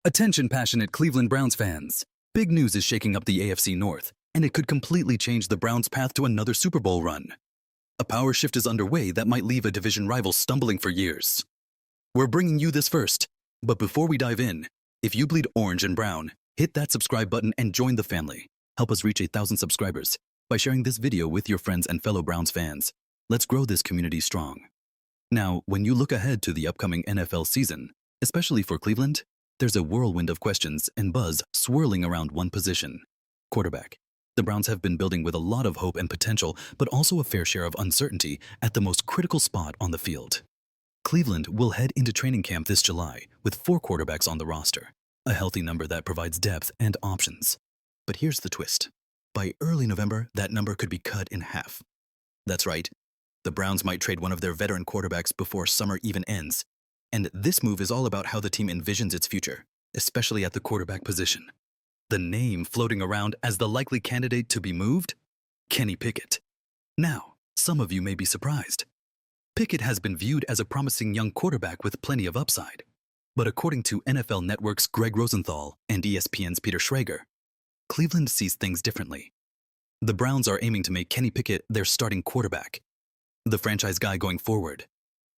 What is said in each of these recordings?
Attention passionate Cleveland Browns fans. Big news is shaking up the AFC North, and it could completely change the Browns' path to another Super Bowl run. A power shift is underway that might leave a division rival stumbling for years. We're bringing you this first, but before we dive in, if you bleed orange and brown, hit that subscribe button and join the family. Help us reach 1,000 subscribers by sharing this video with your friends and fellow Browns fans. Let's grow this community strong. Now, when you look ahead to the upcoming NFL season, especially for Cleveland, there's a whirlwind of questions and buzz swirling around one position: quarterback. The Browns have been building with a lot of hope and potential, but also a fair share of uncertainty at the most critical spot on the field. Cleveland will head into training camp this July with 4 quarterbacks on the roster, a healthy number that provides depth and options. But here's the twist. By early November, that number could be cut in half. That's right. The Browns might trade one of their veteran quarterbacks before summer even ends. And this move is all about how the team envisions its future, especially at the quarterback position. The name floating around as the likely candidate to be moved? Kenny Pickett. Now, some of you may be surprised. Pickett has been viewed as a promising young quarterback with plenty of upside. But according to NFL Network's Greg Rosenthal and ESPN's Peter Schrager, Cleveland sees things differently. The Browns are aiming to make Kenny Pickett their starting quarterback, the franchise guy going forward.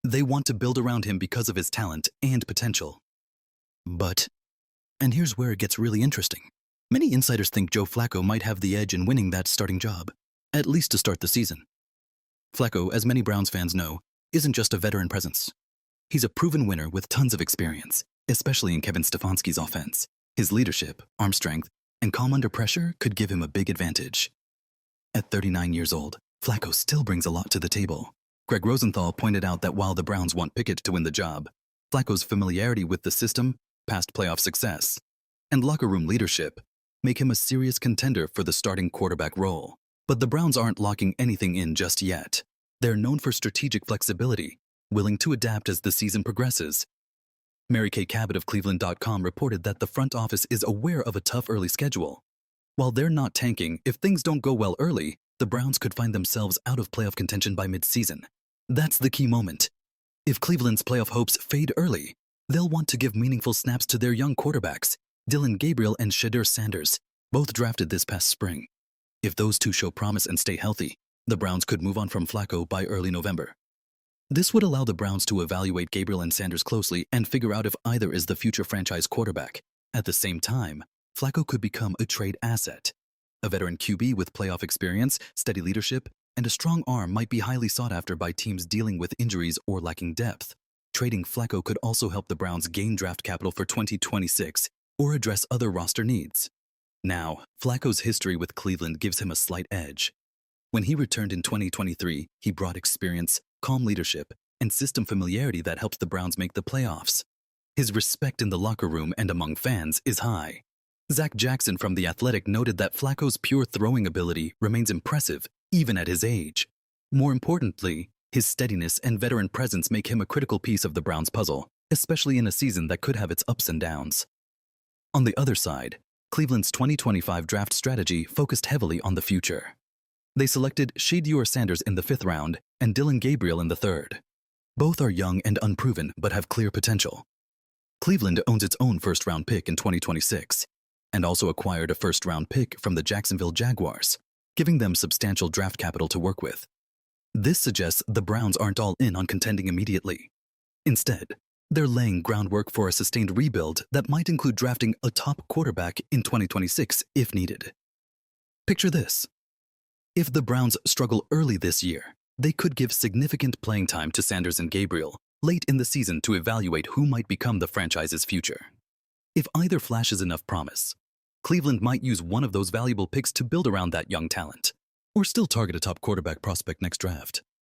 They want to build around him because of his talent and potential. But, and here's where it gets really interesting, many insiders think Joe Flacco might have the edge in winning that starting job, at least to start the season. Flacco, as many Browns fans know, isn't just a veteran presence. He's a proven winner with tons of experience, especially in Kevin Stefanski's offense. His leadership, arm strength, and calm under pressure could give him a big advantage. At 39 years old, Flacco still brings a lot to the table. Greg Rosenthal pointed out that while the Browns want Pickett to win the job, Flacco's familiarity with the system, past playoff success, and locker room leadership make him a serious contender for the starting quarterback role. But the Browns aren't locking anything in just yet. They're known for strategic flexibility, willing to adapt as the season progresses. Mary Kay Cabot of Cleveland.com reported that the front office is aware of a tough early schedule. While they're not tanking, if things don't go well early, the Browns could find themselves out of playoff contention by mid-season. That's the key moment. If Cleveland's playoff hopes fade early, they'll want to give meaningful snaps to their young quarterbacks, Gabriel and Shedeur Sanders, both drafted this past spring. If those two show promise and stay healthy, the Browns could move on from Flacco by early November. This would allow the Browns to evaluate Gabriel and Sanders closely and figure out if either is the future franchise quarterback. At the same time, Flacco could become a trade asset. A veteran QB with playoff experience, steady leadership, and a strong arm might be highly sought after by teams dealing with injuries or lacking depth. Trading Flacco could also help the Browns gain draft capital for 2026 or address other roster needs. Now, Flacco's history with Cleveland gives him a slight edge. When he returned in 2023, he brought experience, calm leadership, and system familiarity that helped the Browns make the playoffs. His respect in the locker room and among fans is high. Zach Jackson from The Athletic noted that Flacco's pure throwing ability remains impressive, even at his age. More importantly, his steadiness and veteran presence make him a critical piece of the Browns' puzzle, especially in a season that could have its ups and downs. On the other side, Cleveland's 2025 draft strategy focused heavily on the future. They selected Shedeur Sanders in the 5th round and Gabriel in the 3rd. Both are young and unproven but have clear potential. Cleveland owns its own first-round pick in 2026 and also acquired a first-round pick from the Jacksonville Jaguars, giving them substantial draft capital to work with. This suggests the Browns aren't all in on contending immediately. Instead, they're laying groundwork for a sustained rebuild that might include drafting a top quarterback in 2026 if needed. Picture this. If the Browns struggle early this year, they could give significant playing time to Sanders and Gabriel late in the season to evaluate who might become the franchise's future. If either flashes enough promise, Cleveland might use one of those valuable picks to build around that young talent, or still target a top quarterback prospect next draft.